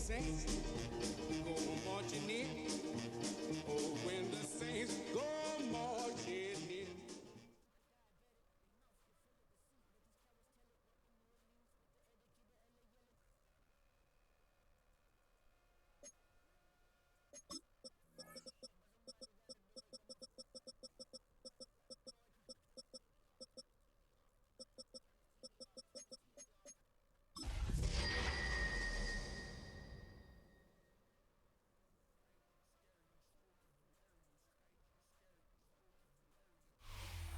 saints go marching in. Oh, when the saints go marching in.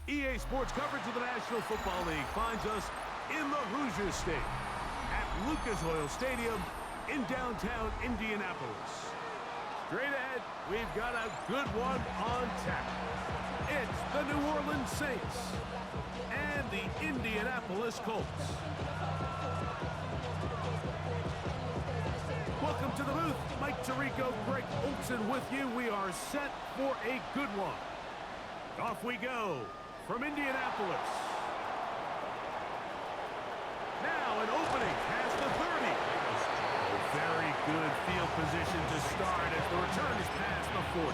EA Sports coverage of the National Football League finds us in the Hoosier State at Lucas Oil Stadium in downtown Indianapolis. Straight ahead, we've got a good one on tap. It's the New Orleans Saints and the Indianapolis Colts. Welcome to the booth. Mike Tirico, Greg Olson with you. We are set for a good one. Off we go. From Indianapolis. Now an opening past the 30. A very good field position to start as the return is past the 40.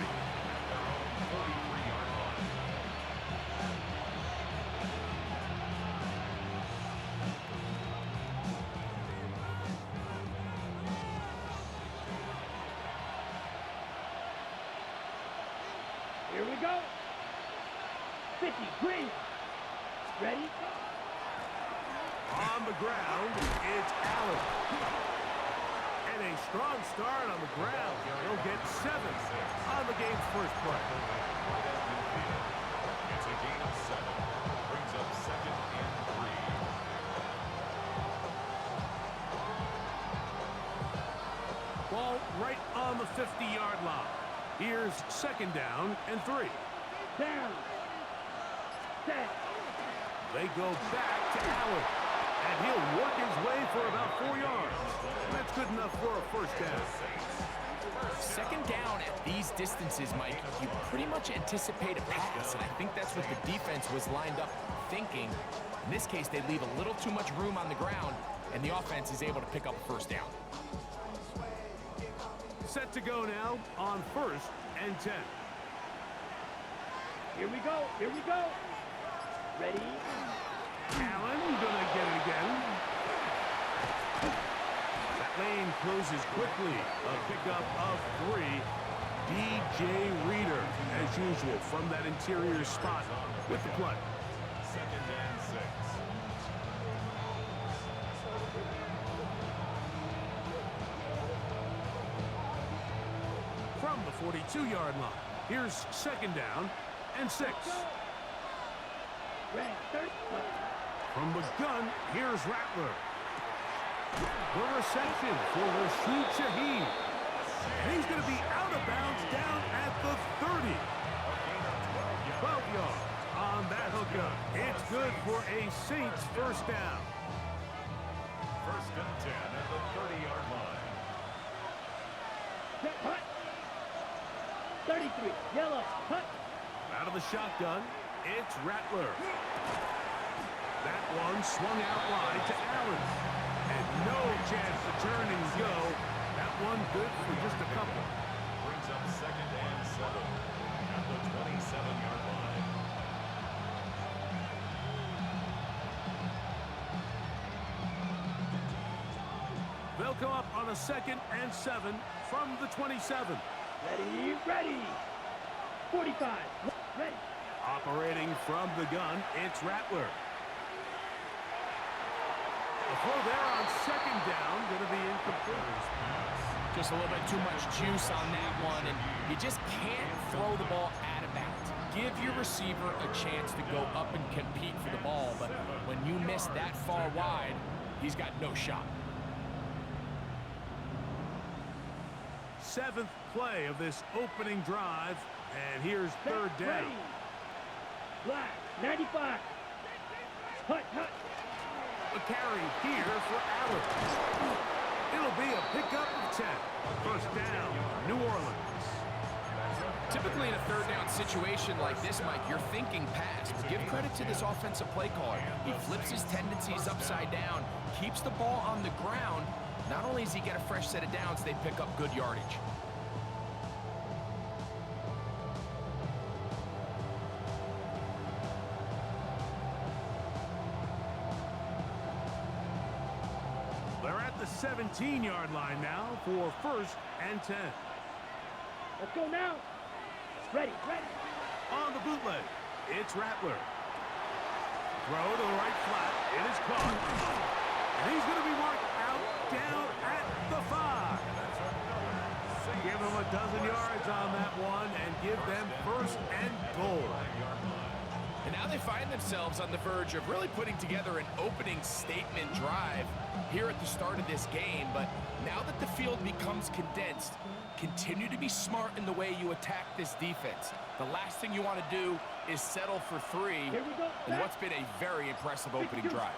Here we go. 50, green. Ready? On the ground, it's Allen. And a strong start on the ground. He'll get 7 on the game's first play. It's a gain of 7. Brings up 2nd and 3. Ball right on the 50-yard line. Here's 2nd down and 3. Down. Set. They go back to Allen, and he'll work his way for about 4 yards. That's good enough for a first down. 2nd down at these distances, Mike, you pretty much anticipate a pass, and I think that's what the defense was lined up thinking. In this case, they leave a little too much room on the ground, and the offense is able to pick up a first down. Set to go now on 1st and 10. Here we go. Here we go. Ready? Allen gonna get it again. That lane closes quickly. A pickup of 3. DJ Reader, as usual, from that interior spot with the play. 2nd and 6. From the 42-yard line, here's 2nd down and 6. From the gun, here's Rattler. The reception for Rashid Shaheed. And he's going to be out of bounds down at the 30. 12 yards on that hookup. It's good for a Saints first down. 1st and 10 at the 30-yard line. Set, hut. 33, yellow, hut. Out of the shotgun, it's Rattler. That one swung out wide to Allen. And no chance to turn and go. That one good for just a couple. Brings up 2nd and 7 at the 27-yard line. They'll come up on a 2nd and 7 from the 27. Ready, ready. 45, ready. Operating from the gun, it's Rattler. The throw there on 2nd down, going to be incomplete. Just a little bit too much juice on that one, and you just can't throw the ball out of bounds. Give your receiver a chance to go up and compete for the ball, but when you miss that far wide, he's got no shot. 7th play of this opening drive, and here's 3rd down. Ready. Black, 95. Hut, hut. A carry here for Allen. It'll be a pickup of 10. First down, New Orleans. Typically in a 3rd down situation like this, Mike, you're thinking pass. But give credit to this offensive play caller. He flips his tendencies upside down, keeps the ball on the ground, Not only does he get a fresh set of downs, they pick up good yardage. They're at the 17-yard line now for 1st and 10. Let's go now. Ready, ready. On the bootleg, it's Rattler. Throw to the right flat. It is caught. And he's going to be marked out down at the 5. Give them a dozen yards on that one and give them 1st and goal. And now they find themselves on the verge of really putting together an opening statement drive here at the start of this game. But now that the field becomes condensed, continue to be smart in the way you attack this defense. The last thing you want to do is settle for 3 in what's been a very impressive opening drive.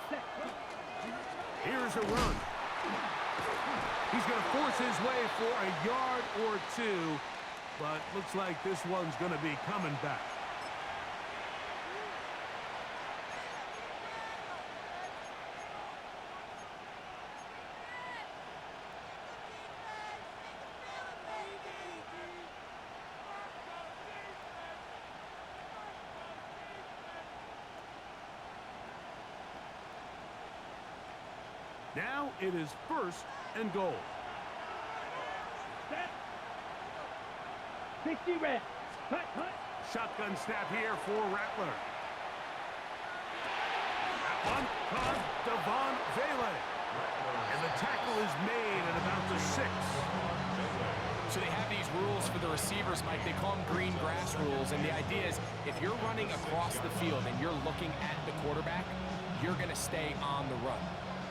Here's a run. He's going to force his way for a yard or 2, but looks like this one's going to be coming back. Now it is 1st and goal. Set. 60 red. Hut, hut. Shotgun snap here for Rattler. That one caught Devon Vele. And the tackle is made at about the 6. So they have these rules for the receivers, Mike. They call them green grass rules. And the idea is if you're running across the field and you're looking at the quarterback, you're going to stay on the run.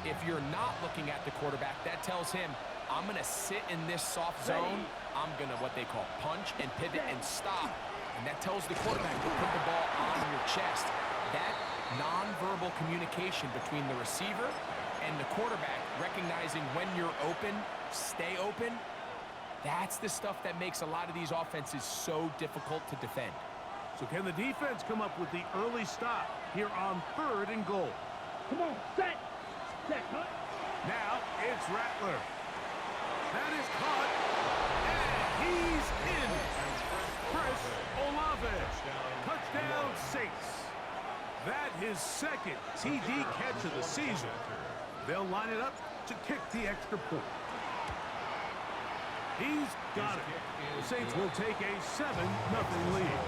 If you're not looking at the quarterback, that tells him, I'm going to sit in this soft zone. I'm going to what they call punch and pivot and stop. And that tells the quarterback to put the ball on your chest. That nonverbal communication between the receiver and the quarterback, recognizing when you're open, stay open, that's the stuff that makes a lot of these offenses so difficult to defend. So can the defense come up with the early stop here on 3rd and goal? Come on, set. Set, hut. Now it's Rattler. That is caught. And he's in. Chris Olave. Touchdown Saints. That his 2nd TD catch of the season. They'll line it up to kick the extra point. He's got it. The Saints will take a 7-0 lead.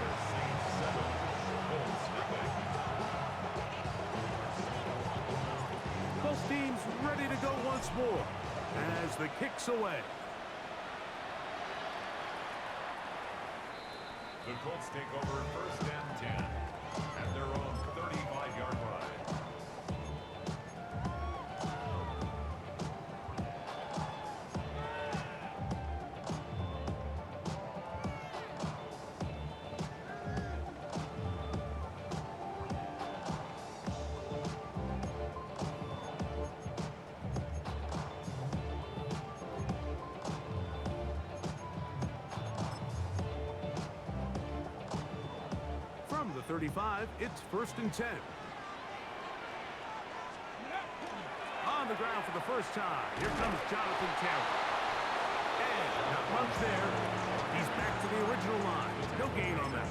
Both teams ready to go once more as the kick's away. The Colts take over 1st and 10 at their own 35-yard line. From the 35, it's 1st and 10. On the ground for the first time, here comes Jonathan Taylor. And not much there. He's back to the original line. No gain on that.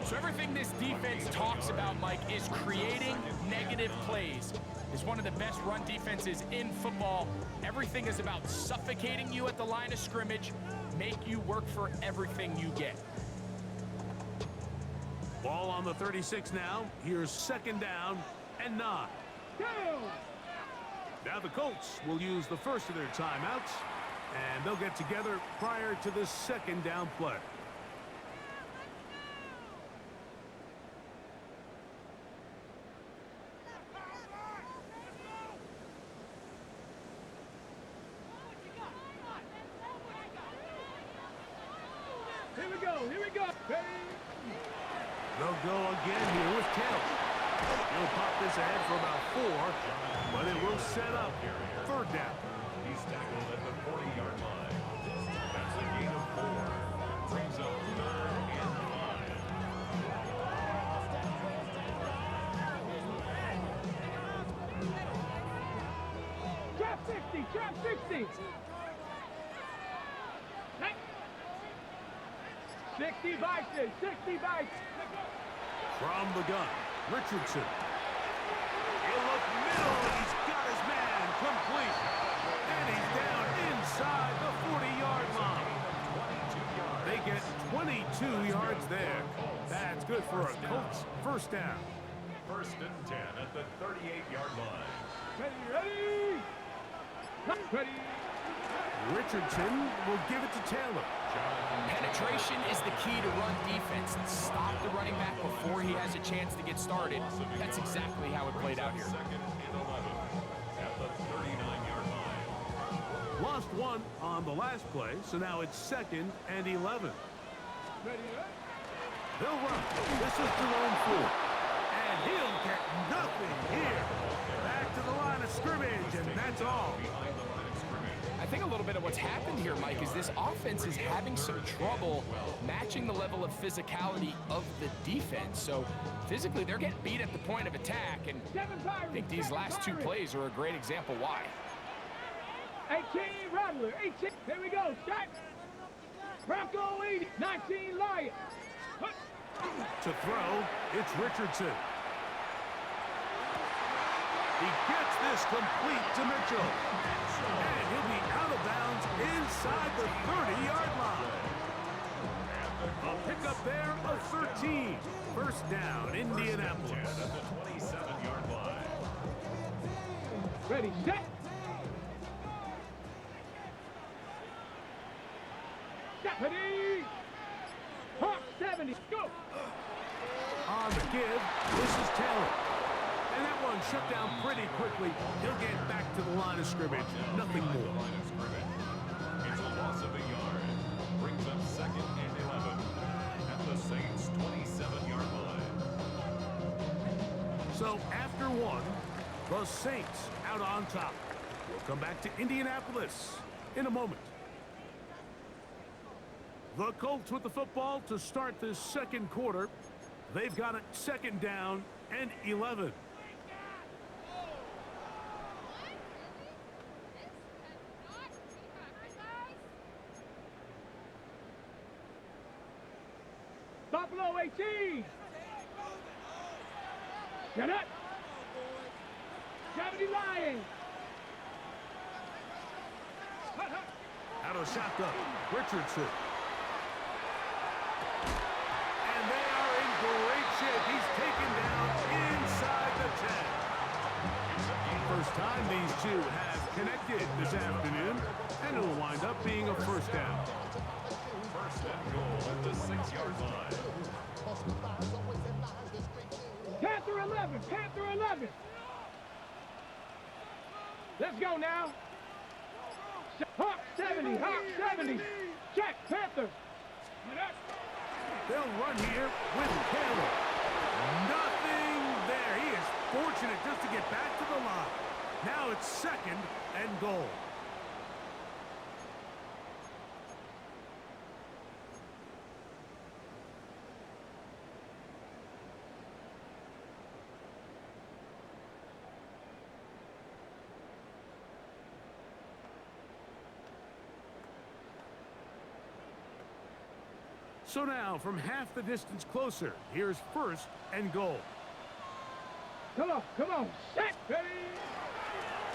So everything this defense talks about, Mike, is creating negative plays. It's one of the best run defenses in football. Everything is about suffocating you at the line of scrimmage, make you work for everything you get. Ball on the 36 now. Here's 2nd down and 9. Go! Now the Colts will use the first of their timeouts, and they'll get together prior to the 2nd down play. Here we go, here we go. Ready? They'll go again here with Taylor. He'll pop this ahead for about 4, but it will set up 3rd down. He's tackled at the 40-yard line. That's a gain of 4. Brings up 3rd and 5. Drop 60, drop 60. Hey. 60 Bison, 60 Bison. From the gun, Richardson. He'll look middle, and he's got his man complete. And he's down inside the 40-yard line. They get 22 yards there. That's good for a Colts first down. First and 10 at the 38-yard line. Ready. Ready. Richardson will give it to Taylor. Penetration is the key to run defense. Stop the running back before he has a chance to get started. That's exactly how it played out here. Second and 11 at the 39-yard line. Lost one on the last play, so now it's 2nd and 11. Ready. They'll run. This is Jerome Ford. And he'll get nothing here. Back to the line of scrimmage, and that's all. Behind the line of scrimmage. I think a little bit of what's happened here, Mike, is this offense is having some trouble matching the level of physicality of the defense. So physically, they're getting beat at the point of attack, and I think these last two plays are a great example why. 18 Rattler, 18. Here we go. Start. Bronco 80, 19 Lion. To throw, it's Richardson. He gets this complete to Mitchell. And he'll be out of bounds inside the 30-yard line. A pickup there of 13. First down, Indianapolis. At the 27-yard line. Ready, set. Ready. Hawk 70, go. On the give, this is Taylor. And that one shut down pretty quickly. He'll get back to the line of scrimmage. Nothing more. Line of scrimmage. It's a loss of a yard. Brings up 2nd and 11 at the Saints' 27-yard line. So after one, the Saints out on top. We'll come back to Indianapolis in a moment. The Colts with the football to start this second quarter. They've got it 2nd down and 11. Buffalo 18. Get up. 70 Lions. Out of shotgun, Richardson. And they are in great shape. He's taken down inside the 10. First time these two have connected this afternoon, and it'll wind up being a first down. First and goal at the 6-yard line. Panther 11, Panther 11. Let's go now. Hawk 70, Hawk 70. Check, Panther. They'll run here with Taylor. Nothing there. He is fortunate just to get back to the line. Now it's 2nd and goal. So now, from half the distance closer, here's 1st and goal. Come on, set, ready.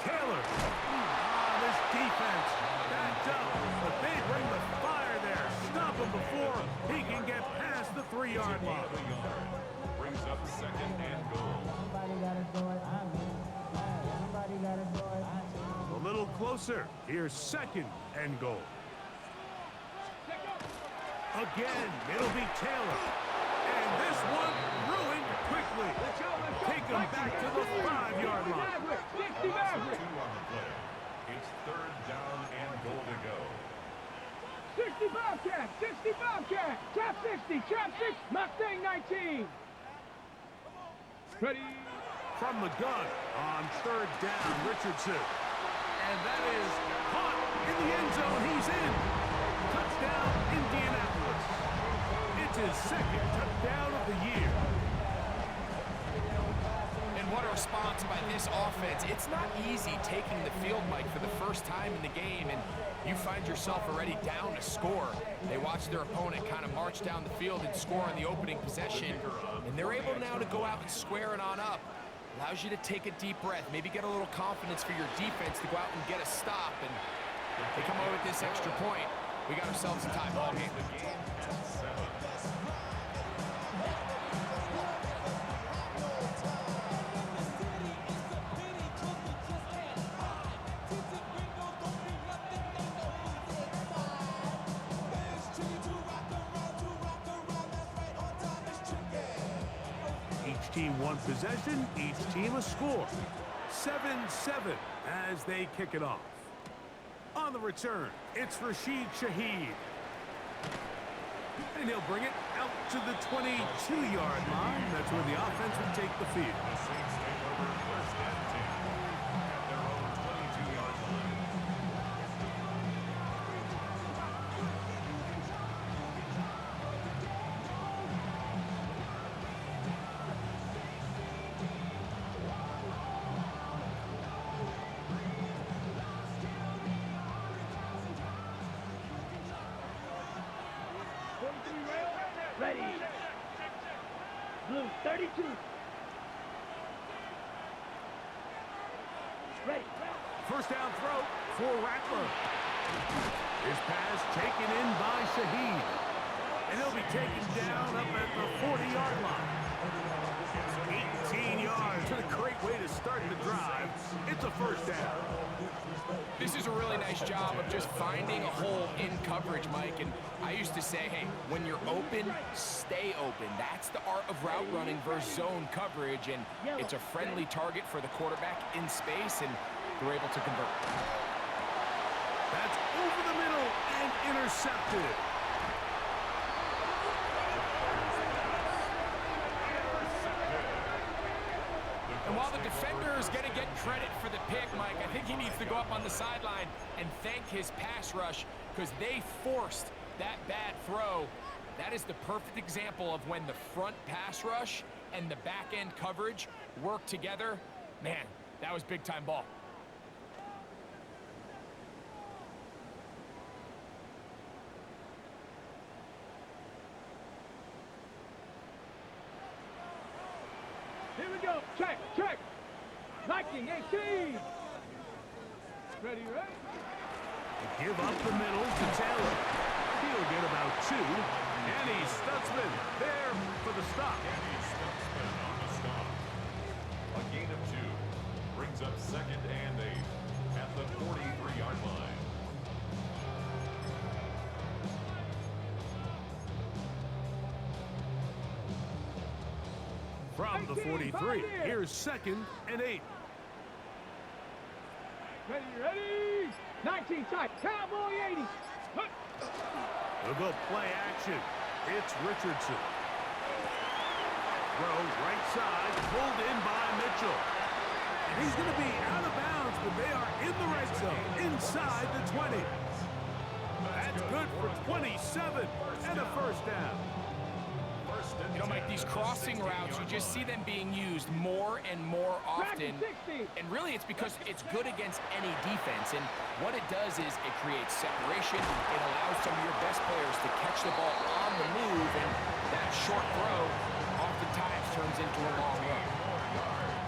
Taylor. Ah, this defense backed up, but they bring the fire there. Stop him before he can get past the 3-yard line. Brings up 2nd and goal. A little closer. Here's 2nd and goal. Again, it'll be Taylor. And this one ruined quickly. Take him back to the 5-yard line. 60 Two Maverick. on the play. It's 3rd down and goal to go. 60 Bobcat, 60 Bobcat. Trap 60, trap 6, Mustang 19. Ready. From the gun on 3rd down, Richardson. And that is caught in the end zone. He's in. Touchdown, Indianapolis. It's his 2nd touchdown of the year. And what a response by this offense. It's not easy taking the field, Mike, for the first time in the game, and you find yourself already down to score. They watch their opponent kind of march down the field and score on the opening possession, and they're able now to go out and square it on up. Allows you to take a deep breath, maybe get a little confidence for your defense to go out and get a stop, and they come away with this extra point. We got ourselves a tie ball game. 1 possession, each team a score. 7-7 as they kick it off. On the return, it's Rashid Shaheed. And he'll bring it out to the 22-yard line. That's where the offense will take the field. The Saints take over first and 10 at their own 22-yard line. Ready. Blue 32. Ready. First down throw for Rattler. His pass taken in by Shaheed. And he'll be taken down up at the 40-yard line. 18 yards. A great way to start the drive. It's a first down. This is a really nice job of just finding a hole in coverage, Mike. And I used to say, hey, when you're open, stay open. That's the art of route running versus zone coverage. And it's a friendly target for the quarterback in space, and they're able to convert. That's over the middle and intercepted. And while the defender is going to get credit for the pick, Mike, I think he needs to go up on the sideline and thank his pass rush because they forced that bad throw. That is the perfect example of when the front pass rush and the back end coverage work together. Man, that was big-time ball. Here we go. Check. Liking 18. Ready. Give up the middle to Taylor. He'll get about 2. Andy Stutzman there for the stop. Andy Stutzman on the stop. A gain of 2 brings up second and 8 at the 43-yard line. From the 43, here's second and 8. Ready. 19 tight. Cowboy 80. They'll go play action. It's Richardson. Throw right side, pulled in by Mitchell. And he's going to be out of bounds, but they are in the red zone, inside the 20. That's good for 27 and a first down. You know, Mike, these crossing routes, you just see them being used more and more often. And really, it's because it's good against any defense. And what it does is it creates separation. It allows some of your best players to catch the ball on the move. And that short throw oftentimes turns into a long run.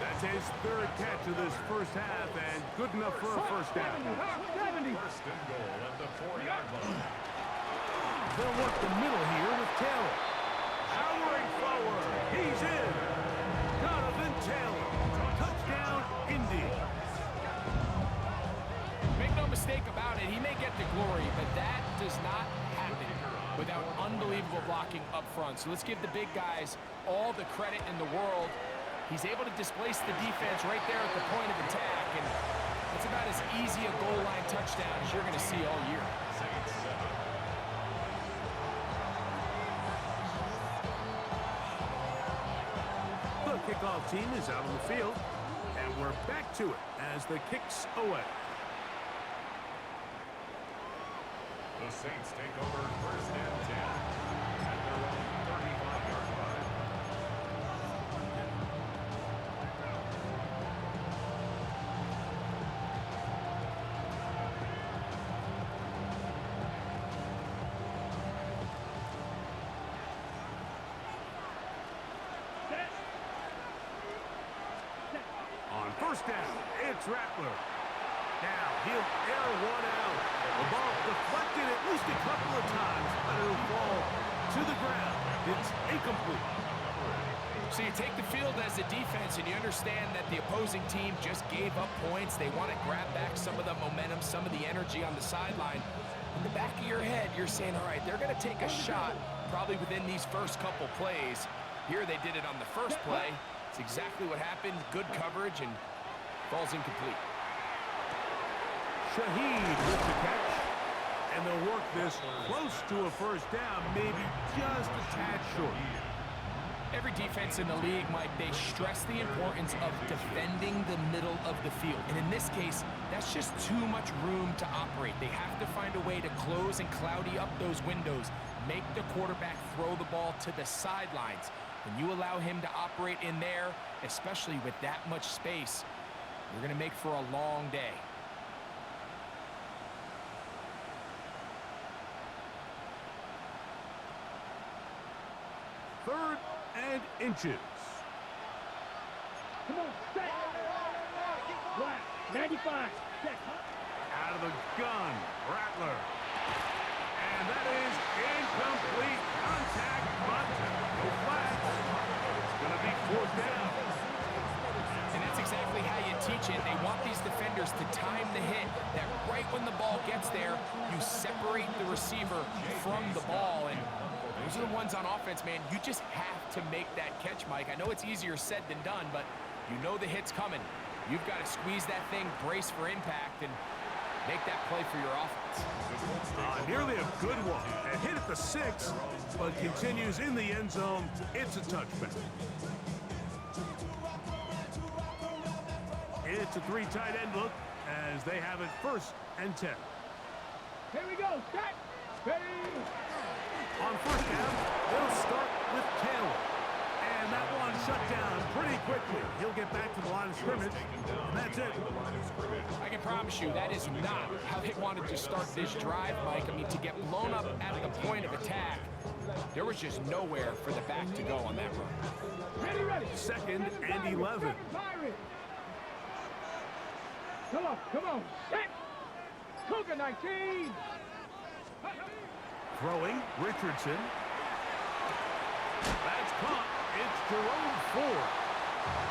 That's his 3rd catch of this first half, and good enough for a first down. 70. First and goal at the 4-yard line. They'll work the middle here with Taylor. Powering forward, he's in. Donovan Taylor, touchdown, Indy. Make no mistake about it, he may get the glory, but that does not happen without unbelievable blocking up front. So let's give the big guys all the credit in the world. He's able to displace the defense right there at the point of attack, and it's about as easy a goal line touchdown as you're going to see all year. Saints 7. The kickoff team is out on the field, and we're back to it as the kicks away. The Saints take over first and 10 at their own 35-yard line. first down. It's Rattler. Now he'll air one out. The ball deflected at least a couple of times, but it'll fall to the ground. It's incomplete. So you take the field as a defense, and you understand that the opposing team just gave up points. They want to grab back some of the momentum, some of the energy on the sideline. In the back of your head, you're saying, all right, they're going to take a shot probably within these first couple plays. Here they did it on the first play. It's exactly what happened. Good coverage, and falls incomplete. Shaheed with the catch. And they'll work this close to a first down, maybe just a tad short. Every defense in the league, Mike, they stress the importance of defending the middle of the field. And in this case, that's just too much room to operate. They have to find a way to close and cloudy up those windows, make the quarterback throw the ball to the sidelines. When you allow him to operate in there, especially with that much space, you're going to make for a long day. Third and inches. Come on, set. Black, 95. Set. Out of the gun, Rattler. And that is incomplete. Contact, but no flags. It's going to be fourth down. And that's exactly how you teach it. They want these defenders to time the hit, that right when the ball gets there, you separate the receiver from the ball. And those are the ones on offense, man. You just have to make that catch, Mike. I know it's easier said than done, but you know the hit's coming. You've got to squeeze that thing, brace for impact, and make that play for your offense. Nearly a good one. A hit at the 6, but continues in the end zone. It's a touchback. It's a 3 tight end look as they have it 1st and 10. Here we go, set. Ready. On first down, they'll start with Taylor. And that one shut down pretty quickly. He'll get back to the line of scrimmage, and that's it. I can promise you that is not how they wanted to start this drive, Mike. I mean, to get blown up at the point of attack, there was just nowhere for the back to go on that run. Ready, ready. 2nd and 11. Come on, set. Cougar 19. Throwing, Richardson. That's caught. It's Jerome Ford.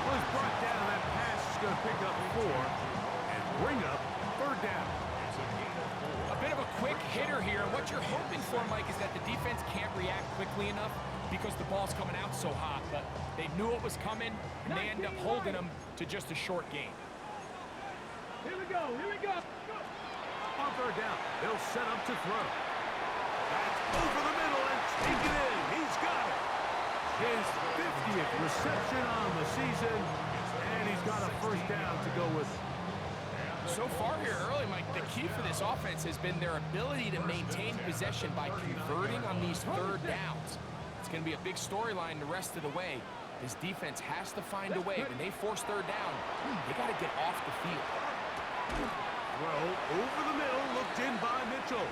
Was brought down. That pass is going to pick up 4 and bring up 3rd down. A bit of a quick hitter here. What you're hoping for, Mike, is that the defense can't react quickly enough because the ball's coming out so hot. But they knew it was coming, and they end up holding them to just a short gain. Here we go, here we go. On 3rd down, they'll set up to throw. That's over the middle and take it in. He's got it. His 50th reception on the season, and he's got a 1st down to go with it. So far here early, Mike, the key for this offense has been their ability to maintain possession by converting on these 3rd downs. It's going to be a big storyline the rest of the way. This defense has to find a way. When they force 3rd down, they got to get off the field. Throw over the middle, looked in by Mitchell.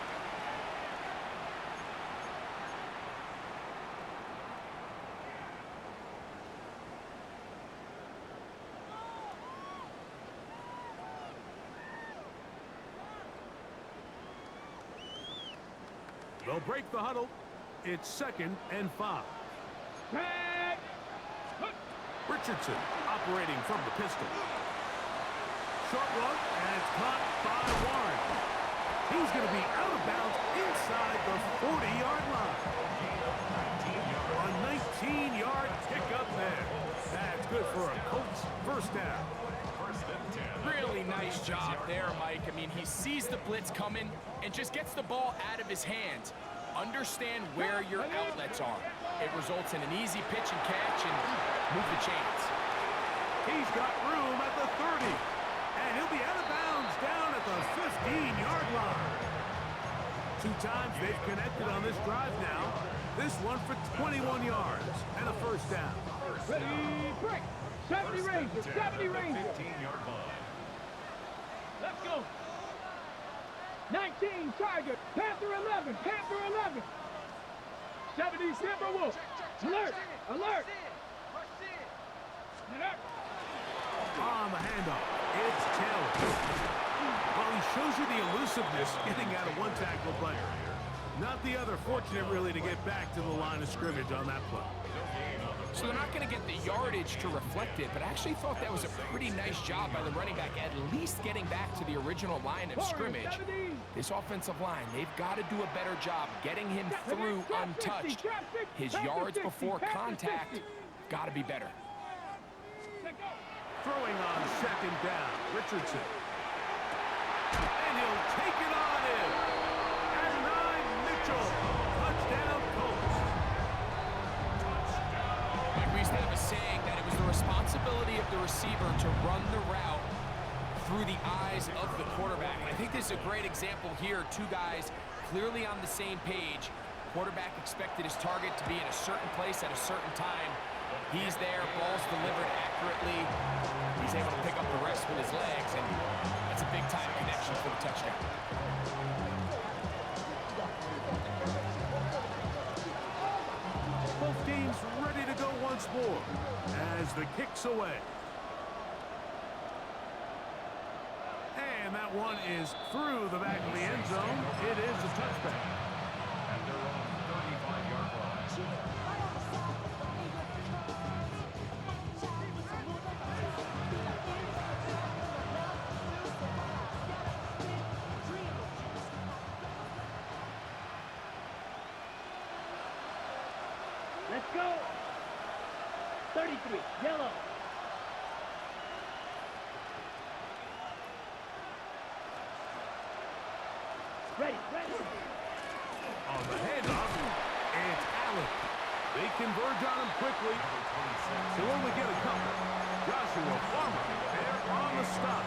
They'll break the huddle. It's 2nd and 5. Richardson operating from the pistol. Short look, and it's caught by Warren. He's going to be out of bounds inside the 40-yard line. A 19-yard pickup there. That's good for a Colts 1st down. Really nice job there, Mike. I mean, he sees the blitz coming and just gets the ball out of his hands. Understand where your outlets are. It results in an easy pitch and catch and move the chains. He's got room at the 30. And he'll be out of bounds down at the 15-yard line. 2 times they've connected on this drive now. This one for 21 yards and a 1st down. Ready, break. 70 Rangers, 70 Rangers. 15-yard line. Let's go. 19 Tiger, Panther 11, Panther 11. 70 Timberwolf. Alert, alert. Alert. On the handoff, it's Taylor. Well, he shows you the elusiveness getting out of one tackle, but not the other. Fortunate, really, to get back to the line of scrimmage on that play. So they're not going to get the yardage to reflect it, but I actually thought that was a pretty nice job by the running back, at least getting back to the original line of scrimmage. This offensive line, they've got to do a better job getting him through untouched. His yards before contact got to be better. Throwing on second down, Richardson. And he'll take it on in. And 9, Mitchell. Touchdown, Colts. Like we used to have a saying that it was the responsibility of the receiver to run the route through the eyes of the quarterback. And I think this is a great example here. Two guys clearly on the same page. Quarterback expected his target to be in a certain place at a certain time. He's there, ball's delivered accurately. He's able to pick up the rest with his legs, and that's a big-time connection for the touchdown. Both teams ready to go once more as the kick's away. And that one is through the back of the end zone. It is a touchback. At their own 35-yard line. Let's go. 33, yellow. Ready. On the handoff, it's Allen. They converge on him quickly. He'll only get a couple. Joshua Farmer there on the stop.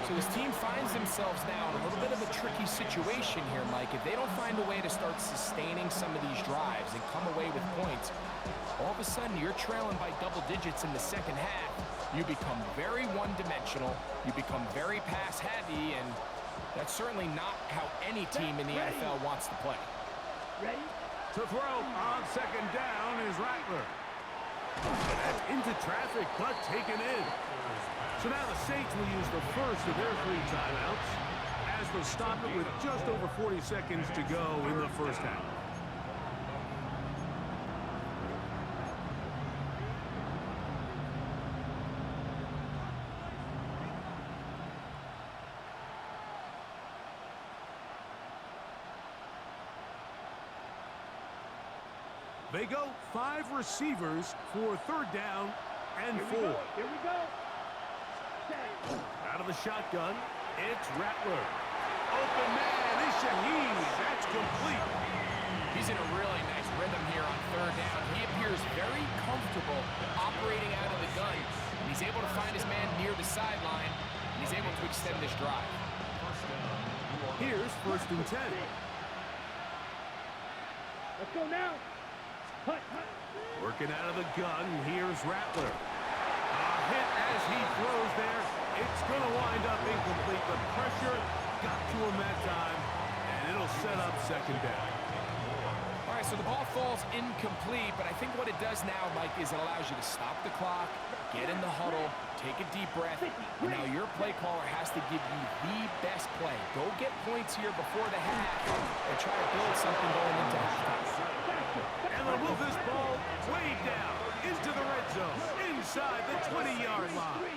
So this team finds themselves now in a little bit of a tricky situation here, Mike. If they don't find a way to start sustaining some of these drives and come away with points, all of a sudden you're trailing by double digits in the second half. You become very one-dimensional. You become very pass-heavy, and that's certainly not how any team in the NFL wants to play. Ready? To throw on second down is Rattler. That's into traffic, but taken in. So now the Saints will use the first of their 3 timeouts as they'll stop it with just over 40 seconds to go in the first half. They go 5 receivers for third down and 4. Here we go. Out of the shotgun, it's Rattler. Open man is Shaheed. That's complete. He's in a really nice rhythm here on third down. He appears very comfortable operating out of the gun. And he's able to find his man near the sideline, and he's able to extend this drive. Here's 1st and 10. Let's go now. Hut. Working out of the gun, here's Rattler. A hit as he throws there. It's going to wind up incomplete. The pressure got to him that time, and it'll set up second down. All right, so the ball falls incomplete, but I think what it does now, Mike, is it allows you to stop the clock, get in the huddle, take a deep breath, and now your play caller has to give you the best play. Go get points here before the half and try to build something going into halftime. And they'll move this ball way down into the red zone, inside the 20-yard line.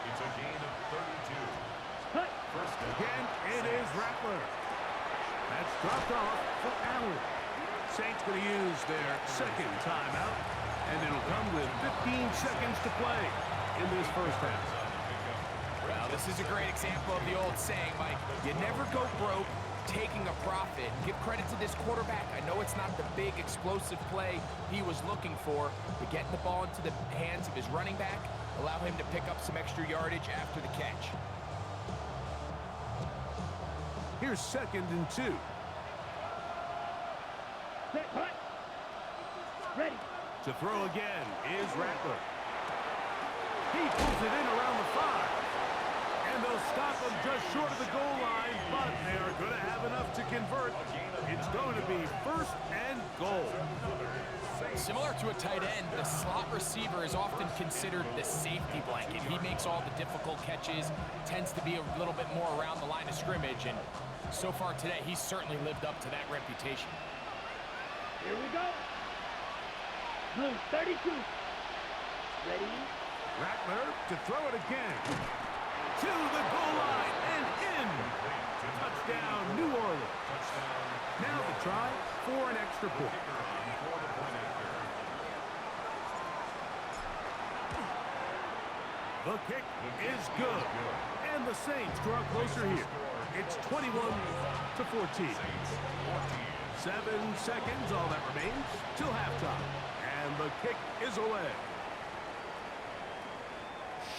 It's a gain of 32. First down. Again, it is Rattler. That's dropped off for Allen. Saints going to use their second timeout, and it'll come with 15 seconds to play in this first half. Well, this is a great example of the old saying, Mike. You never go broke taking a profit. Give credit to this quarterback. I know it's not the big explosive play he was looking for, but getting the ball into the hands of his running back, allow him to pick up some extra yardage after the catch. Here's 2nd and 2. Set, hut. Ready. To throw again is Rattler. He pulls it in around the 5. And And they'll stop them just short of the goal line, but they are going to have enough to convert. It's going to be first and goal. Similar to a tight end, the slot receiver is often considered the safety blanket. He makes all the difficult catches, tends to be a little bit more around the line of scrimmage, and so far today, he's certainly lived up to that reputation. Here we go. Blue 32. Ready? Rattler to throw it again. To the goal line and in. Touchdown, New Orleans. Now the try for an extra point. The kick is good. And the Saints draw closer here. It's 21-14. 7 seconds, all that remains, till halftime. And the kick is away.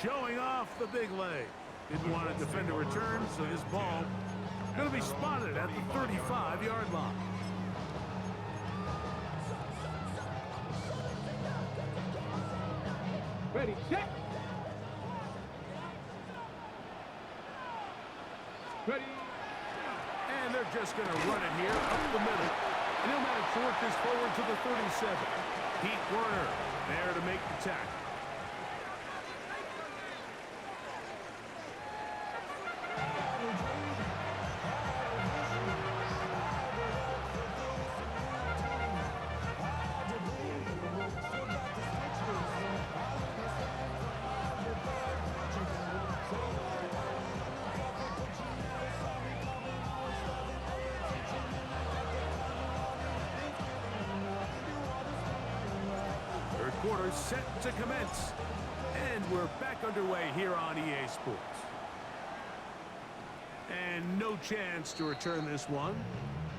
Showing off the big leg. Didn't want to defend a return, so this ball going to be spotted at the 35-yard line. Ready, set. Ready. And they're just going to run it here up the middle. And he'll manage to work this forward to the 37. Pete Werner there to make the tackle. Quarter set to commence. And we're back underway here on EA Sports. And no chance to return this one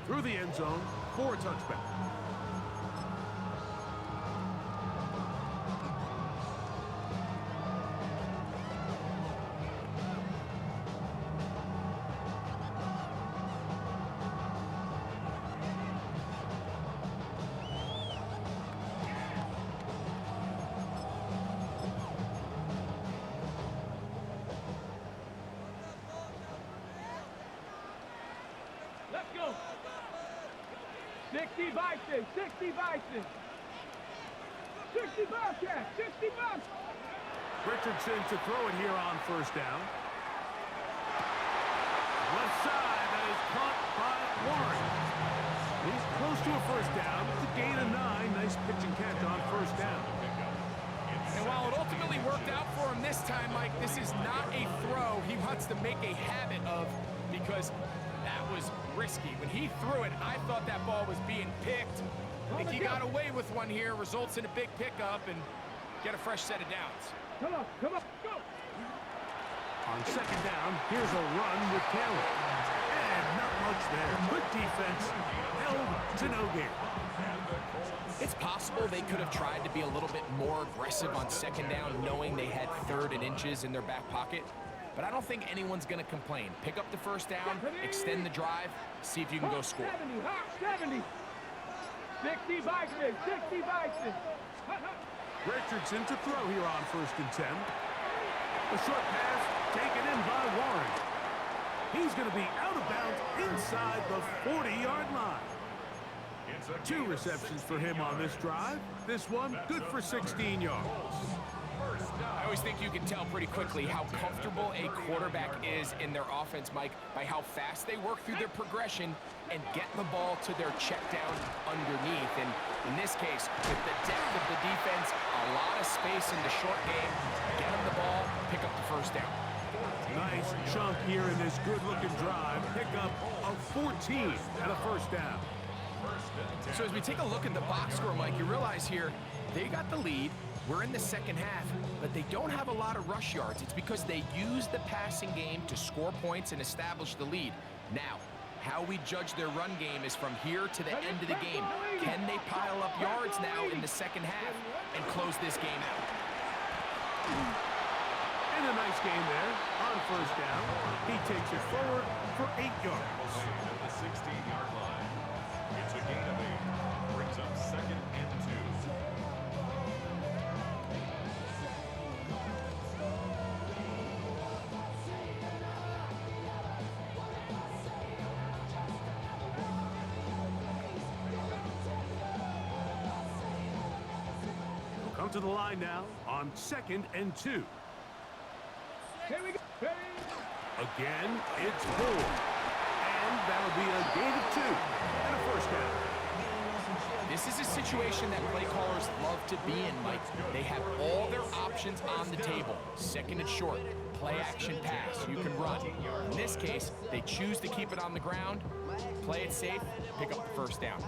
through the end zone for a touchback. Let's go. 60 Bison, 60 Bison. 60 Bobcats, 60 Bobcats. Richardson to throw it here on first down. Left side, that is caught by Warren. He's close to a first down. It's a gain of 9. Nice pitch and catch on first down. And while it ultimately worked out for him this time, Mike, this is not a throw he wants to make a habit of, because that was risky. When he threw it, I thought that ball was being picked. I think he got away with one here, results in a big pickup, and get a fresh set of downs. Come on, go. On second down, here's a run with Taylor. And not much there. Good defense, held to no gain. It's possible they could have tried to be a little bit more aggressive on second down, knowing they had 3rd and inches in their back pocket. But I don't think anyone's going to complain. Pick up the first down, extend the drive, see if you can go score. 70, hot 70. 60 Bison, 60 Bison. Richardson to throw here on first and 10. A short pass taken in by Warren. He's going to be out of bounds inside the 40-yard line. 2 receptions for him on this drive. This one good for 16 yards. I always think you can tell pretty quickly how comfortable a quarterback is in their offense, Mike, by how fast they work through their progression and get the ball to their check down underneath. And in this case, with the depth of the defense, a lot of space in the short game, get them the ball, pick up the first down. Nice chunk here in this good-looking drive. Pick up of 14 and a first down. So as we take a look at the box score, Mike, you realize here they got the lead. We're in the second half, but they don't have a lot of rush yards. It's because they use the passing game to score points and establish the lead. Now, how we judge their run game is from here to the end of the game. Can they pile up yards now in the second half and close this game out? And a nice game there on first down. He takes it forward for 8 yards. The 16-yard line. It's a gain of 8. Brings up second and 2. come to the line now on 2nd and 2. Here we go. Ready? Again, it's 4. And that'll be a gain of 2 and a first down. This is a situation that play callers love to be in, Mike. They have all their options on the table. 2nd and short, play action pass, you can run. In this case, they choose to keep it on the ground, play it safe, pick up the first down.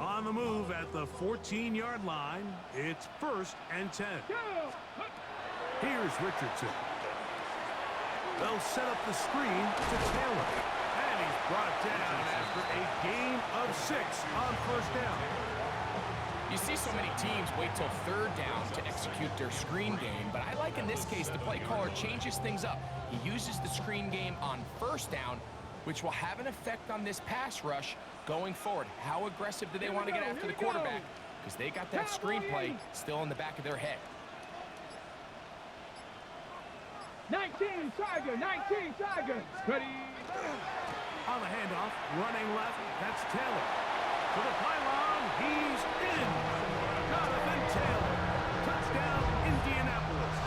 On the move at the 14-yard line, it's 1st and 10. Here's Richardson. They'll set up the screen to Taylor. And he's brought down after a gain of 6 on first down. You see so many teams wait till 3rd down to execute their screen game, but I like in this case the play caller changes things up. He uses the screen game on 1st down, which will have an effect on this pass rush going forward. How aggressive do they want to get after the quarterback? Because they got that screenplay still in the back of their head. 19 Tiger, 19 Tiger. Ready? On the handoff, running left, that's Taylor. To the pylon, he's in. Jonathan Taylor. Touchdown, Indianapolis.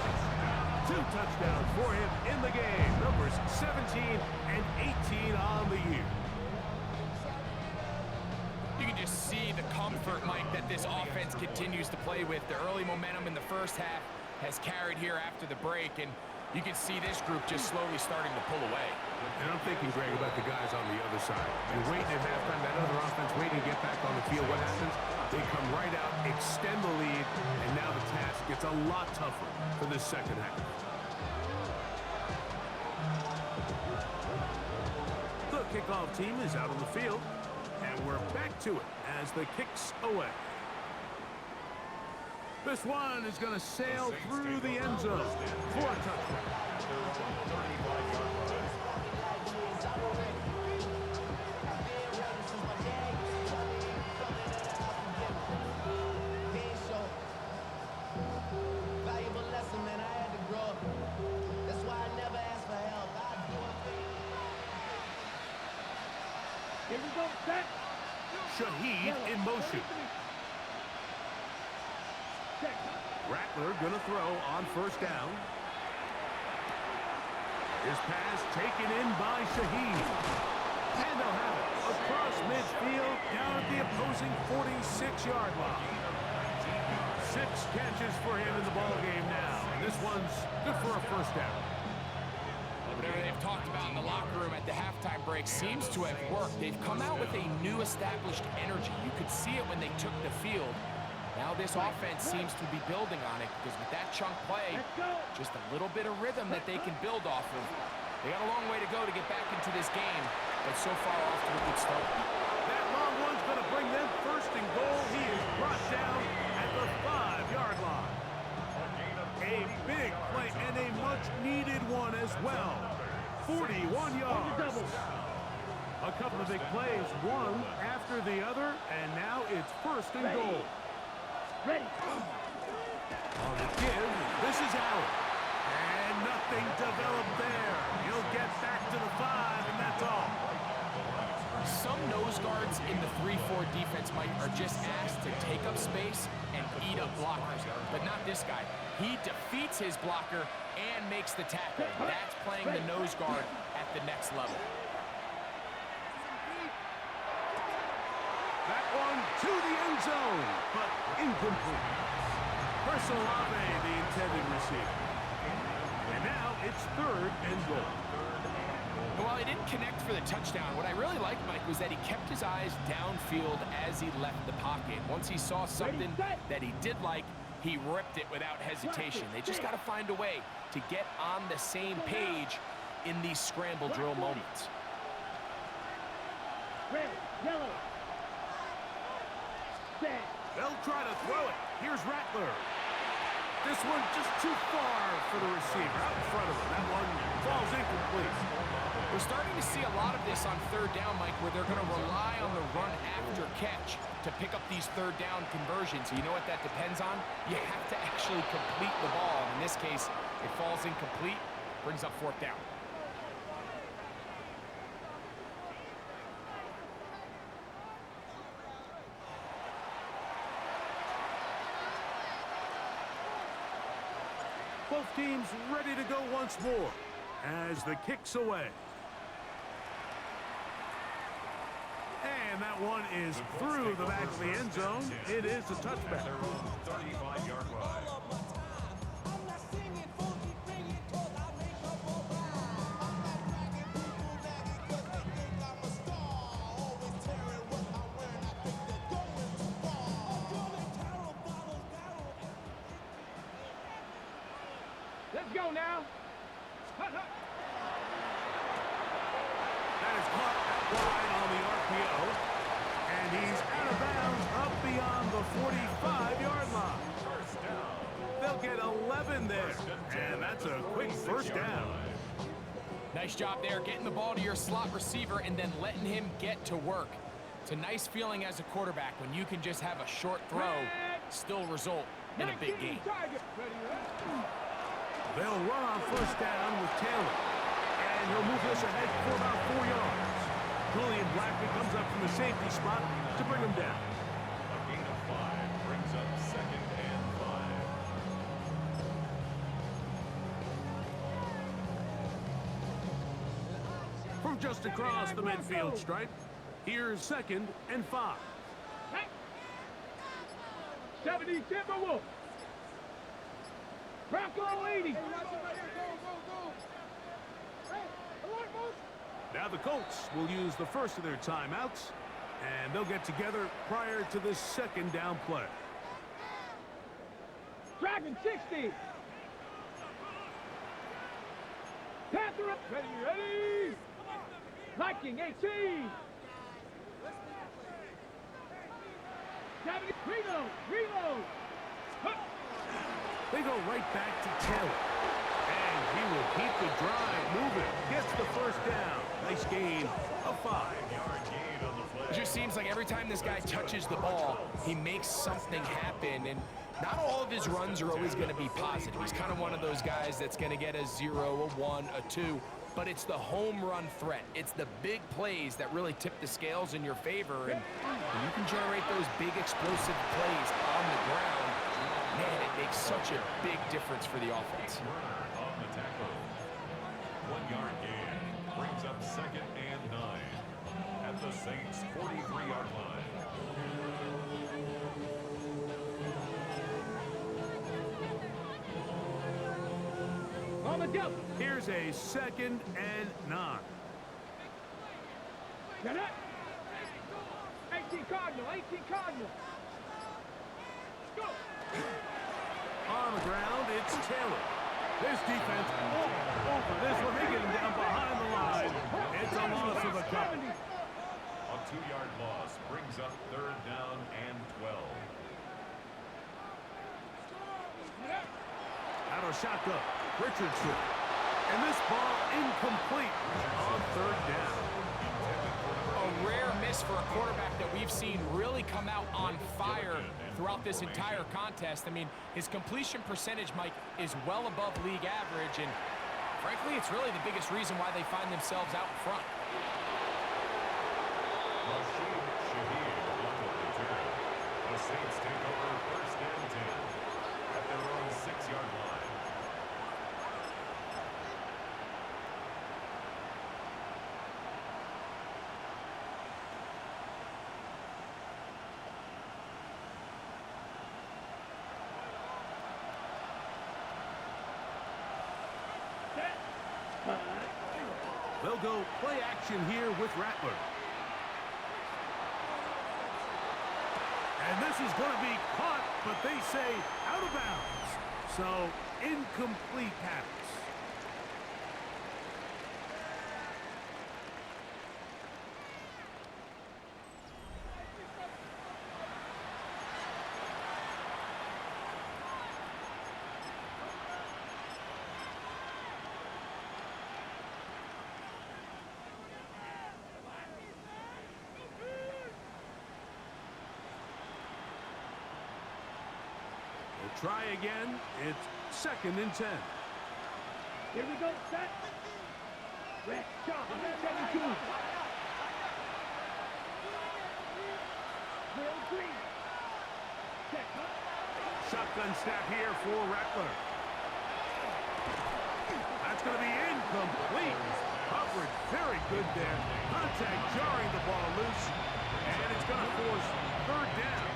2 touchdowns for him in the game. Numbers 17 and 18 on the year. You can just see the comfort, Mike, that this offense continues to play with. The early momentum in the first half has carried here after the break, and you can see this group just slowly starting to pull away. And I'm thinking, Greg, about the guys on the other side. You're waiting at halftime, that other offense waiting to get back on the field. What happens? They come right out, extend the lead, and now the task gets a lot tougher for the second half. The kickoff team is out on the field, and we're back to it as the kick's away. This one is going to sail through the end zone for a touchdown. Valuable lesson, man. I had to grow up. That's why I never asked for help. Here we go, set. Shaheed in motion. Rattler gonna throw on first down. His pass taken in by Shaheed. And they'll have it across midfield down at the opposing 46-yard line. 6 catches for him in the ballgame now. And this one's good for a first down. Whatever they've talked about in the locker room at the halftime break seems to have worked. They've come out with a new established energy. You could see it when they took the field. Now this offense seems to be building on it because with that chunk play, just a little bit of rhythm that they can build off of. They got a long way to go to get back into this game, but so far off to a good start. That long one's going to bring them first and goal. He is brought down at the 5-yard line. A big play and a much-needed one as well. 41 yards. A couple of big plays, one after the other, and now it's first and goal. Ready. On the give, this is out. And nothing developed there. He'll get back to the 5, and that's all. Some nose guards in the 3-4 defense, Mike, are just asked to take up space and eat up blockers, but not this guy. He defeats his blocker and makes the tackle. That's playing the nose guard at the next level. That one to the end zone, but incomplete. Chris Olave, the intended receiver. And now it's 3rd and goal. And while he didn't connect for the touchdown, what I really liked, Mike, was that he kept his eyes downfield as he left the pocket. Once he saw something that he did like, he ripped it without hesitation. They just got to find a way to get on the same page in these scramble drill moments. Red, yellow. Set. They'll try to throw it. Here's Rattler. This one just too far for the receiver. Out in front of him. That one falls incomplete. We're starting to see a lot of this on 3rd down, Mike, where they're going to rely on the run after catch to pick up these 3rd down conversions. You know what that depends on? You have to actually complete the ball. And in this case, it falls incomplete, brings up 4th down. Both teams ready to go once more as the kick's away. And that one is through the back of the end zone. It is a touchback. Their own 35-yard line. Let's go now. That is caught out wide on the RPO. And he's out of bounds up beyond the 45-yard line. First down. They'll get 11 there. And that's a quick first down. Nice job there, getting the ball to your slot receiver and then letting him get to work. It's a nice feeling as a quarterback when you can just have a short throw, still result in a big game. They'll run on first down with Taylor. And he'll move this ahead for about 4 yards. Julian Blackman comes up from the safety spot to bring him down. A gain of 5 brings up second and 5. From just across the midfield stripe, here's second and 5. 70 Timberwolves. Bronco 80. Now the Colts will use the first of their timeouts, and they'll get together prior to this second down play. Dragon 60. Panther up. Ready. Viking 18. 70. Reload. They go right back to Taylor. And he will keep the drive moving. Gets the first down. Nice gain of 5. 5-yard gain on the play. It just seems like every time this guy touches the ball, he makes something happen. And not all of his runs are always going to be positive. He's kind of one of those guys that's going to get a 0, a 1, a 2. But it's the home run threat. It's the big plays that really tip the scales in your favor. And when you can generate those big explosive plays on the ground, man, it makes such a big difference for the offense. Runner on the tackle. 1-yard gain brings up second and 9 at the Saints' 43-yard line. On the double. Here's a second and 9. Got it. 18 Cardinal. Go. On the ground, it's Taylor. This defense over this one. They get him down behind the line. It's a loss of a couple. A 2-yard loss brings up third down and 12. Out of shotgun, Richardson. And this ball incomplete on third down. A rare miss for a quarterback that we've seen really come out on fire throughout this entire contest. I mean, his completion percentage, Mike, is well above league average, and frankly, it's really the biggest reason why they find themselves out in front. Rashid Shaheed on the return. The Saints take over first and 10 at their own 6-yard line. They'll go play action here with Rattler. And this is going to be caught, but they say out of bounds. So, incomplete pass. Try again. It's second and 10. Here we go. Set. Red shot. 72. Will Green. Check. Shotgun snap here for Rattler. It's going to be incomplete. Coverage very good there. Contact jarring the ball loose. And it's going to force third down.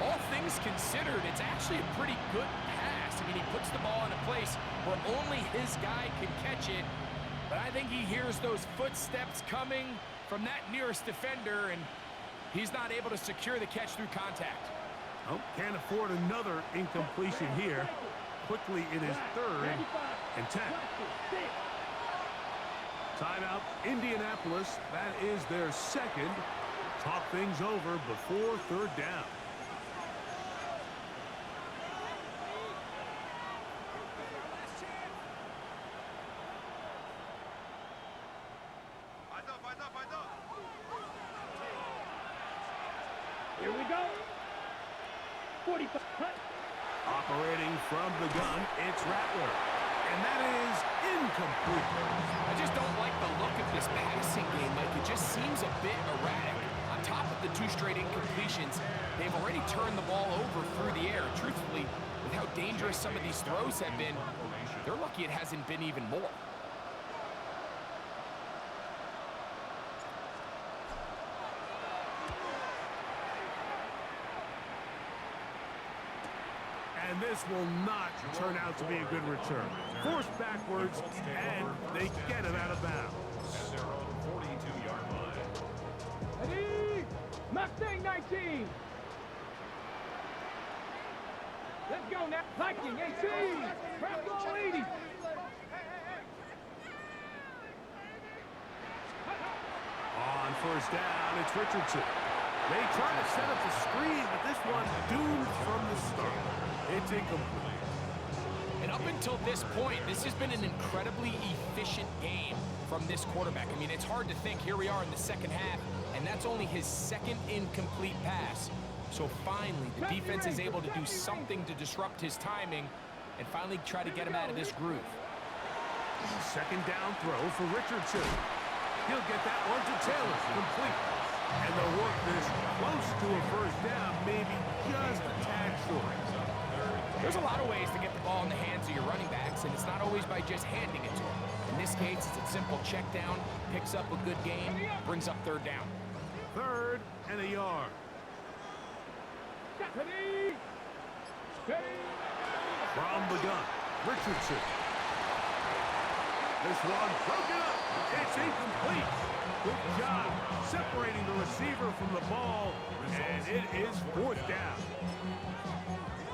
All things considered, it's actually a pretty good pass. I mean, he puts the ball in a place where only his guy can catch it. But I think he hears those footsteps coming from that nearest defender, and he's not able to secure the catch through contact. Oh, can't afford another incompletion here. Quickly, it is 3rd and 10. Timeout, Indianapolis. That is their second. Talk things over before third down. Here we go. 45. Operating from the gun, it's Rattler. And that is incomplete. I just don't like the look of this passing game, Mike. It just seems a bit erratic. On top of the 2 straight incompletions, they've already turned the ball over through the air. Truthfully, with how dangerous some of these throws have been, they're lucky it hasn't been even more. And this will not turn out to be a good return. Forced backwards, and they get it out of bounds. At their own 42-yard line. Ready? Mustang 19. Let's go now. Viking 18. Bronco 80. On first down, it's Richardson. They try to set up the screen, but this one doomed from the start. It's incomplete. And up until this point, this has been an incredibly efficient game from this quarterback. I mean, it's hard to think here we are in the second half, and that's only his second incomplete pass. So finally, the defense is able to do something to disrupt his timing and finally try to get him out of this groove. Second down throw for Richardson. He'll get that one to Taylor, complete. And they'll work this close to a first down, maybe just a tad short. There's a lot of ways to get the ball in the hands of your running backs, and it's not always by just handing it to them. In this case, it's a simple check down, picks up a good gain, brings up third down. 3rd and a yard. Ready? Steady. From the gun, Richardson. This one broken up. It's incomplete. Good job separating the receiver from the ball, and it is 4th down.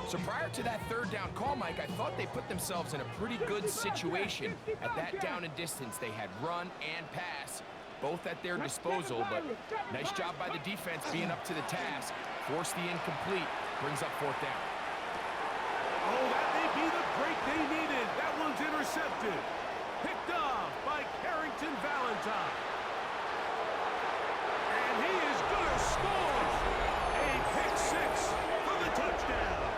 So prior to that third down call, Mike, I thought they put themselves in a pretty good situation at that down and distance. They had run and pass, both at their disposal, but nice job by the defense being up to the task. Forced the incomplete, brings up 4th down. Oh, that may be the break they needed. That one's intercepted. Picked off by Carrington Valentine. And he is going to score a pick 6 for the touchdown.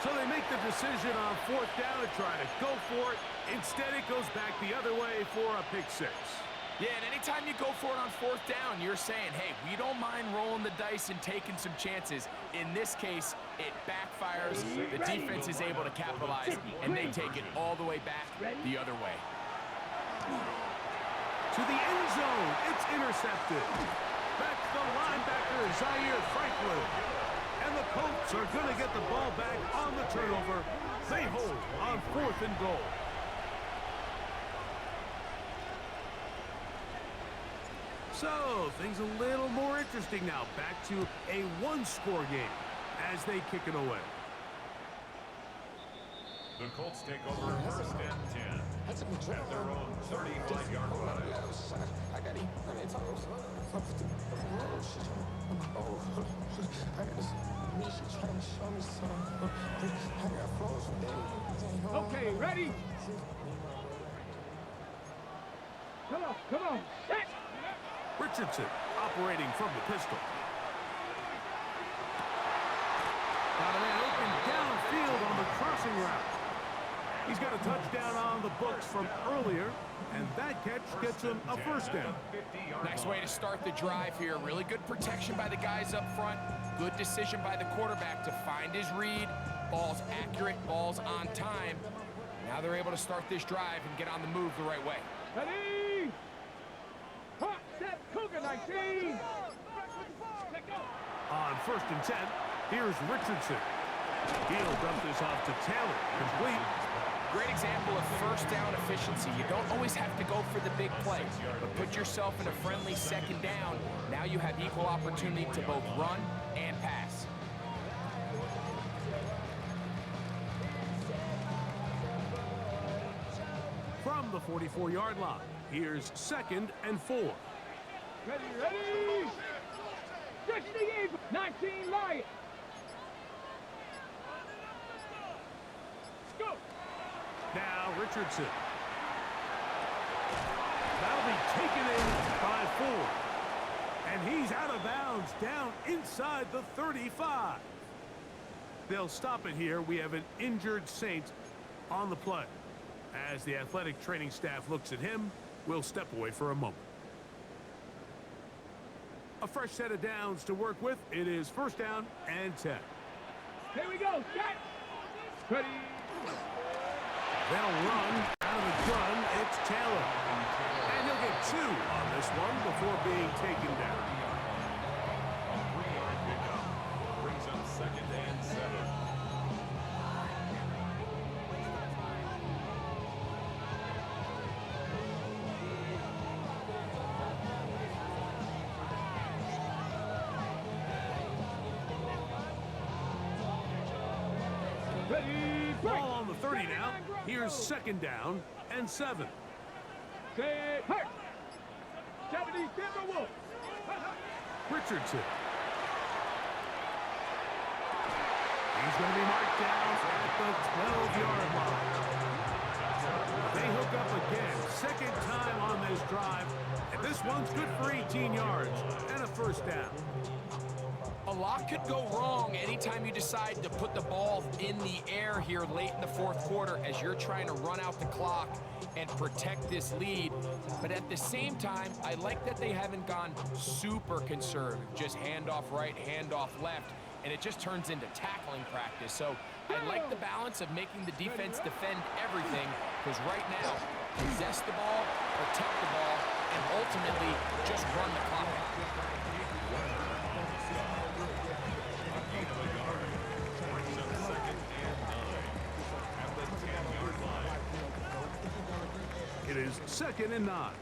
So they make the decision on 4th down to try to go for it. Instead, it goes back the other way for a pick 6. Yeah, and anytime you go for it on 4th down, you're saying, hey, we don't mind rolling the dice and taking some chances. In this case, it backfires. The defense is able to capitalize, and they take it all the way back the other way. To the end zone, it's intercepted. Back to the linebacker, Zaire Franklin. And the Colts are going to get the ball back on the turnover. They hold on 4th and goal. So, things a little more interesting now. Back to a 1-score game as they kick it away. The Colts take over 1st and 10 at their own 35-yard line. Okay, ready? Come on, set! Richardson operating from the pistol. Got a man open downfield on the crossing route. He's got a touchdown on the books from earlier, and that catch gets him a first down. Nice way to start the drive here. Really good protection by the guys up front. Good decision by the quarterback to find his read, Ball's accurate, ball's on time. Now they're able to start this drive and get on the move the right way. Ready? Hot step, Cougar 19. Let go. On 1st and 10, here's Richardson. He'll dump this off to Taylor. Complete. Great example of first down efficiency. You don't always have to go for the big play, but put yourself in a friendly second down. Now you have equal opportunity to both run and pass. From the 44-yard line, here's 2nd and 4. Ready, ready. 68, 19 Lions. Go. Now Richardson. That'll be taken in by 4. And he's out of bounds down inside the 35. They'll stop it here. We have an injured Saint on the play. As the athletic training staff looks at him, we'll step away for a moment. A fresh set of downs to work with. It is 1st down and 10. Here we go. Set. Ready. They'll run out of the gun. It's Taylor. And he'll get 2 on this one before being taken down. A 3-yard pickup brings up 2nd and 7. Ready. Ball on the 30 now. Here's 2nd down and 7. Set. Hurt. 70 Timberwolves. Richardson. He's going to be marked down at the 12-yard line. They hook up again. 2nd time on this drive. And this one's good for 18 yards and a 1st down. A lot could go wrong anytime you decide to put the ball in the air here late in the 4th quarter as you're trying to run out the clock and protect this lead. But at the same time, I like that they haven't gone super conservative. Just handoff right, handoff left, and it just turns into tackling practice. So I like the balance of making the defense defend everything, because right now, possess the ball, protect the ball, and ultimately just run the clock out. It is 2nd and 9.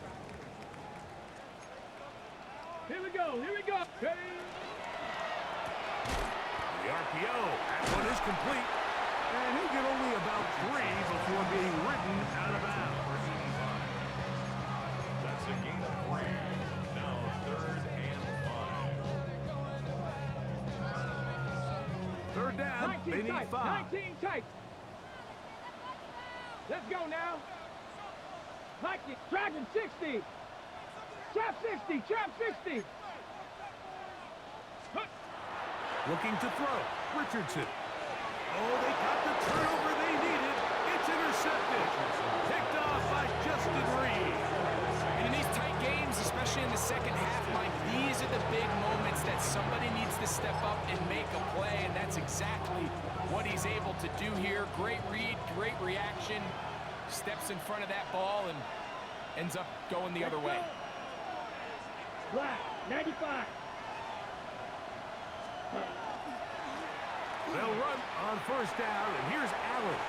Here we go. Here we go. Ready. The RPO. That one is complete. And he'll get only about 3 before being ridden out of bounds. That's a gain of 3. Now 3rd and 5. 3rd down. They 19 need tight. 5. 19 tight. Let's go now. 19. Dragon 60. Trap 60. Trap 60. Looking to throw. Richardson. Oh, they got the turnover they needed. It's intercepted. Picked off by Justin Reed. And in these tight games, especially in the second half, Mike, these are the big moments that somebody needs to step up and make a play, and that's exactly what he's able to do here. Great read, great reaction. Steps in front of that ball and ends up going the other way. Black, 95. They'll run on 1st down, and here's Allen.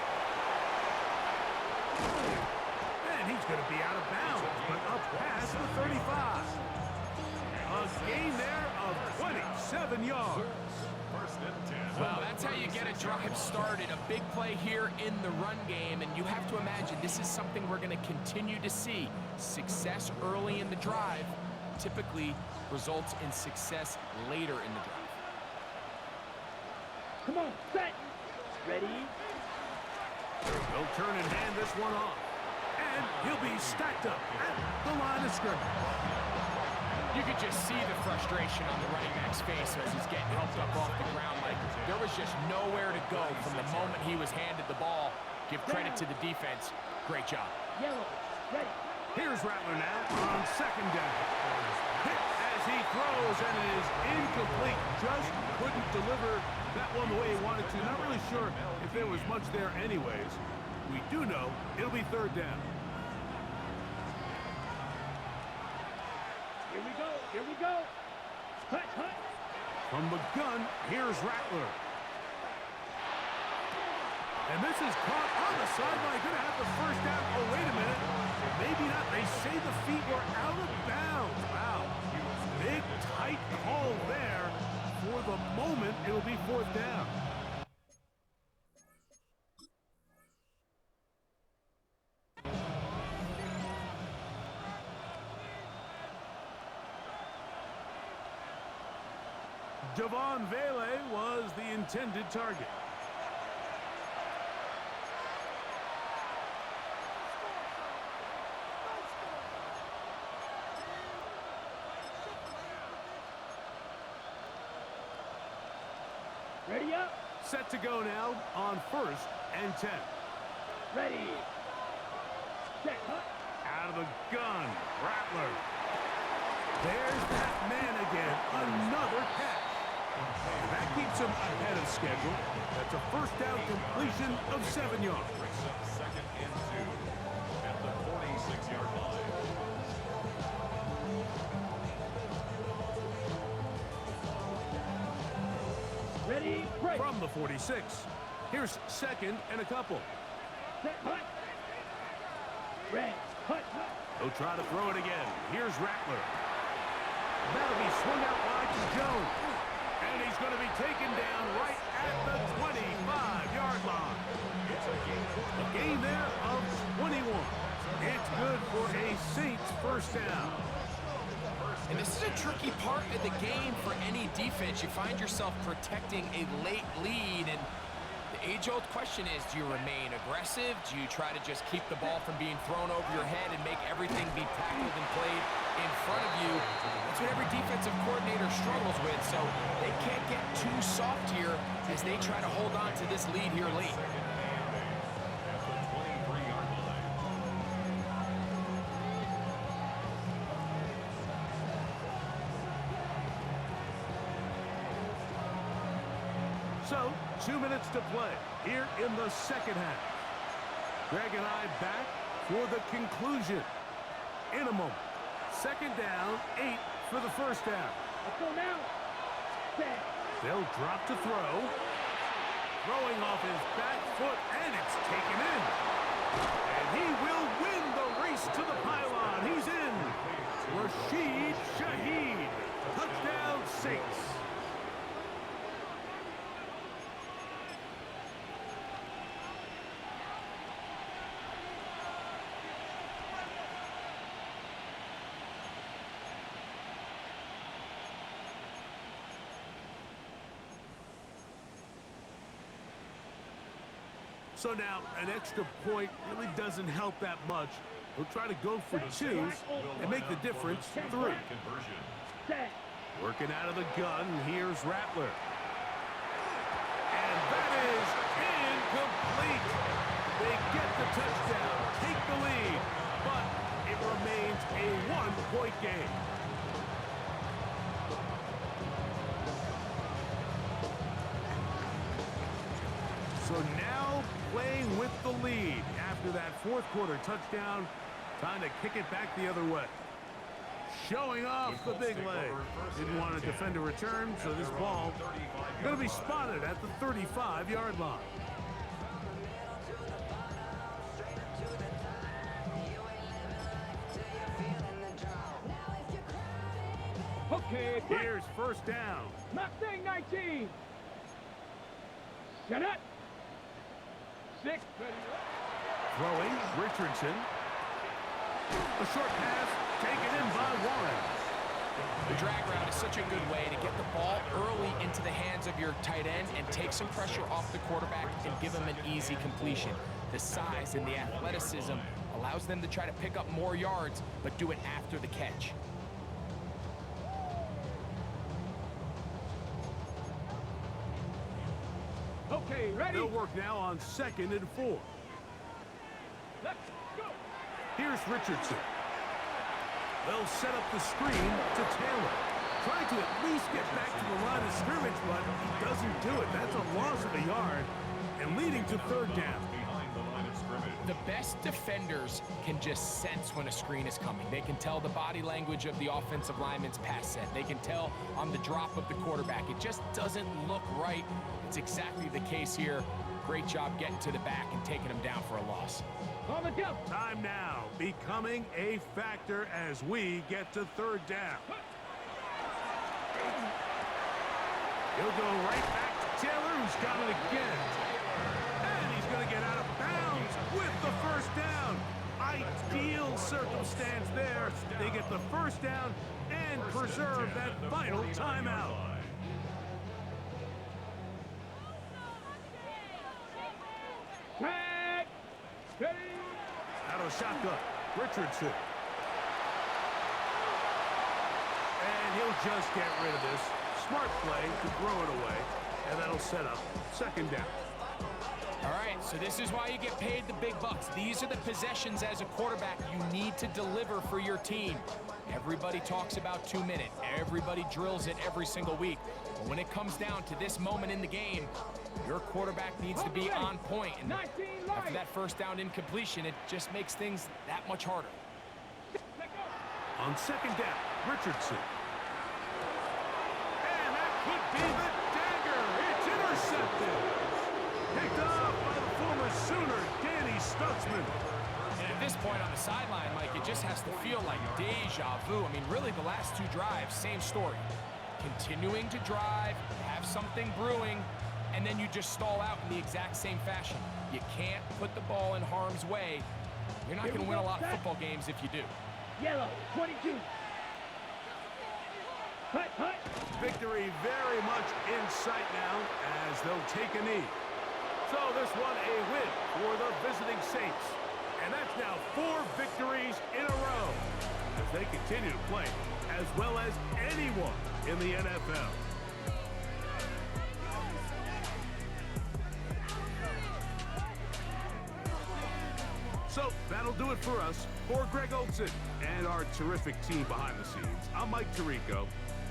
And he's going to be out of bounds, but up past the 35. A gain there of 27 yards. 1st and 10. Well, that's how you get a drive started. A big play here in the run game, and you have to imagine this is something we're going to continue to see. Success early in the drive typically results in success later in the drive. Come on, set. Ready. They'll turn and hand this one off. And he'll be stacked up at the line of scrimmage. You could just see the frustration on the running back's face as he's getting helped up off the ground. Like, there was just nowhere to go from the moment he was handed the ball. Give credit to the defense. Great job. Yellow. Ready. Here's Rattler now on 2nd down. Hit as he throws, and it is incomplete. Just couldn't deliver that one the way he wanted to. Not really sure if there was much there anyways. We do know it'll be third down. Here we go. Here we go. Hut, hut. From the gun, here's Rattler. And this is caught on the sideline. Going to have the first down. Oh, wait a minute. Maybe not. They say the feet were out of bounds. Wow. Big, tight call there. For the moment, it'll be fourth down. Javon Vele was the intended target. Ready up. Set to go now on 1st and 10. Ready. Set, hut. Out of the gun, Rattler. There's that man again, another catch. That keeps him ahead of schedule. That's a first down completion of 7 yards. Brings up second and 2 at the 46-yard line. Ready, break. From the 46, here's second and a couple. Set, hut. Red, hut, hut. He'll try to throw it again. Here's Rattler. That'll be swung out wide to Jones. And he's going to be taken down right at the 25-yard line. A gain there of 21. It's good for a Saints first down. And this is a tricky part of the game for any defense. You find yourself protecting a late lead, and the age-old question is, do you remain aggressive? Do you try to just keep the ball from being thrown over your head and make everything be tackled and played in front of you? That's what every defensive coordinator struggles with, so they can't get too soft here as they try to hold on to this lead here late. At the 23-yard line. So, 2 minutes to play here in the second half. Greg and I back for the conclusion in a moment. Second down, 8 for the first down. Let's go now. Set. They'll drop to throw. Throwing off his back foot, and it's taken in. And he will win the race to the pylon. He's in. Rashid Shaheed. Touchdown, Saints. So now, an extra point really doesn't help that much. We'll try to go for 2 and make the difference 3. Conversion. Set. Working out of the gun, here's Rattler. And that is incomplete. They get the touchdown, take the lead, but it remains a 1-point game. So now playing with the lead after that fourth quarter touchdown. Time to kick it back the other way. Showing off the big leg. Didn't want to defend a return, so this ball going to be spotted at the 35-yard line. Okay, break. Here's first down. Mustang 19. Set up. 6. Ready. Throwing, Richardson. A short pass taken in by Warren. The drag route is such a good way to get the ball early into the hands of your tight end and take some pressure off the quarterback and give him an easy completion. The size and the athleticism allows them to try to pick up more yards, but do it after the catch. Okay, ready. They'll work now on 2nd and 4. Let's go. Here's Richardson. They'll set up the screen to Taylor. Trying to at least get back to the line of scrimmage, but he doesn't do it. That's a loss of a yard. and leading to third down. Behind the line of scrimmage. The best defenders can just sense when a screen is coming. They can tell the body language of the offensive lineman's pass set. They can tell on the drop of the quarterback. It just doesn't look right. It's exactly the case here. Great job getting to the back and taking him down for a loss. On the jump. Time now becoming a factor as we get to third down. He'll go right back to Taylor, who's got it again. And he's going to get out of bounds with the first down. Ideal circumstance there. They get the first down and preserve that final timeout. Back. Ready. Out of shotgun, Richardson. And he'll just get rid of this. Smart play to throw it away, and that'll set up second down. All right, so this is why you get paid the big bucks. These are the possessions as a quarterback you need to deliver for your team. Everybody talks about 2 minutes. Everybody drills it every single week. But when it comes down to this moment in the game, your quarterback needs to be on point. And after that first down incompletion, it just makes things that much harder. On second down, Richardson. And that could be the dagger. It's intercepted. Picked up by the former Sooner, Danny Stutzman. And at this point on the sideline, Mike, it just has to feel like deja vu. I mean, really, the last 2 drives, same story. Continuing to drive, have something brewing, and then you just stall out in the exact same fashion. You can't put the ball in harm's way. You're not going to win a lot of football games if you do. Yellow, 22. Hut, hut. Victory very much in sight now as they'll take a knee. So this one a win for the visiting Saints. And that's now 4 victories in a row as they continue to play as well as anyone in the NFL. So that'll do it for us. For Greg Olson and our terrific team behind the scenes, I'm Mike Tirico.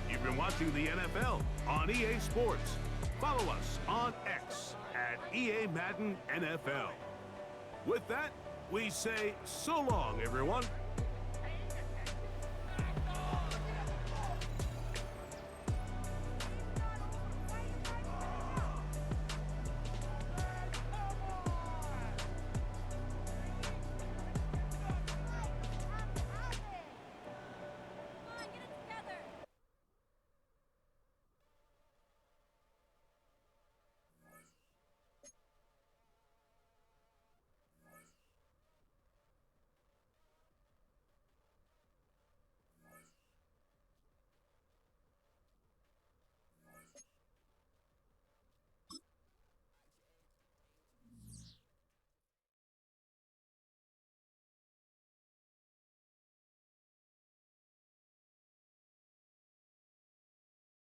You've been watching the NFL on EA Sports. Follow us on X at EA Madden NFL. With that, we say so long, everyone.